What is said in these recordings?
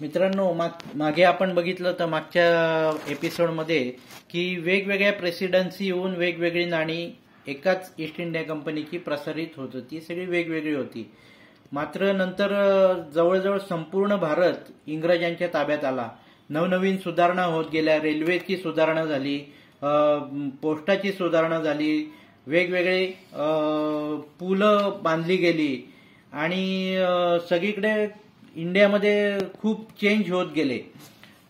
मित्रांनो, मागे आपण बघितलं तर मागच्या एपिसोडमध्ये की वेगवेगळ्या प्रेसिडेन्सी येऊन वेगवेगळी नाणी एकाच ईस्ट इंडिया कंपनीची प्रसारित होत होती. सगळी वेगवेगळी होती. मात्र नंतर जवळजवळ संपूर्ण भारत इंग्रजांच्या ताब्यात आला. नवनवीन सुधारणा होत गेल्या. रेल्वेची सुधारणा झाली, पोस्टाची सुधारणा झाली, वेगवेगळे पुलं बांधली गेली आणि सगळीकडे इंडियामध्ये खूप चेंज होत गेले.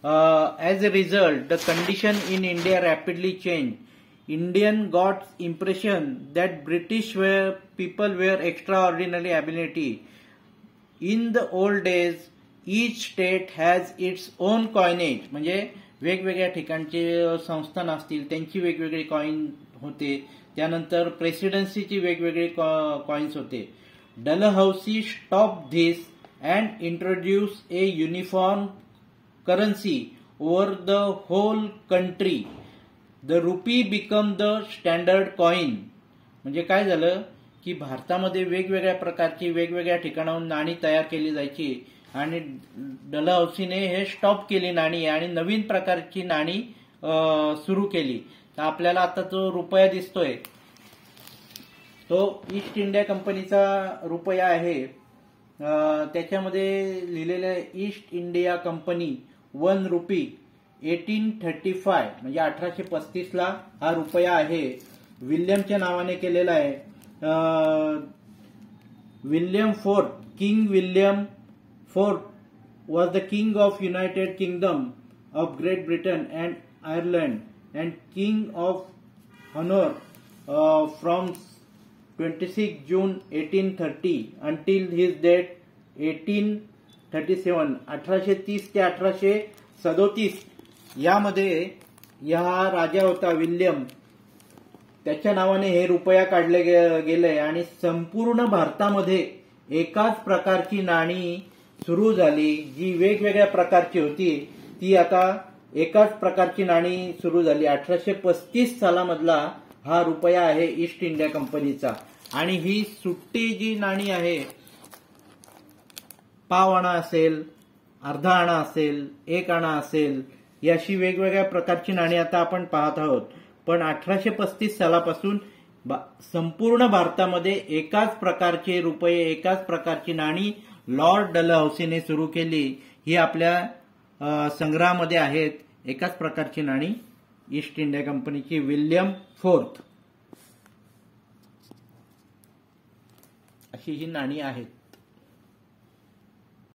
As a result the condition in India rapidly change. Indian got impression that British people were extraordinary ability. In the old days, each state has its own coinage. म्हणजे वेगवेगळ्या ठिकाणचे संस्थान असतील त्यांची वेगवेगळी कॉइन होते. त्यानंतर प्रेसिडेन्सीची वेगवेगळे कॉइन्स होते. Dalhousie stop this and introduce a uniform currency over the whole country. The rupee become the standard coin. म्हणजे काय झालं की भारतामध्ये वेगवेगळ्या प्रकारची वेगवेगळ्या ठिकाणाहून नाणी तयार केली जायची आणि डलहौसीने हे स्टॉप केली नाणी आणि नवीन प्रकारची नाणी सुरू केली. तर आपल्याला आता जो रुपया दिसतोय तो ईस्ट इंडिया कंपनीचा रुपया आहे. त्याच्यामध्ये लिहिलेलं आहे ईस्ट इंडिया कंपनी 1 रुपी 1835 म्हणजे 1835 ला हा रुपया आहे. विल्यमच्या नावाने केलेला आहे. William fourth, king William fourth was the king of United Kingdom of Great Britain and Ireland and king of Hanover from 26 June 1830 until his death 1837. 1830 ते 1837 यामध्ये या राजा होता विल्यम. त्याच्या नावाने हे रुपया काढले गेले आणि संपूर्ण भारतामध्ये एकाच प्रकारची नाणी सुरू झाली. जी वेगवेगळ्या प्रकारची होती ती आता एकाच प्रकारची नाणी सुरू झाली. 1835 सालामधला हा रुपया आहे ईस्ट इंडिया कंपनीचा. आणि ही सुट्टी जी नाणी आहे, पाव आणा असेल, अर्धा आणा असेल, 1 आणा असेल, याशी वेगवेगळ्या प्रकारची नाणी आता आपण पाहत आहोत. पण 1835 सालापासून संपूर्ण भारतामध्ये एकाच प्रकारचे रुपये, एकाच प्रकारची नाणी लॉर्ड डलहौसीने सुरू केली. ही आपल्या संग्रहामध्ये आहेत. एकाच प्रकारची नाणी ईस्ट इंडिया कंपनीची विल्यम फोर्थ अशी ही नाणी आहेत.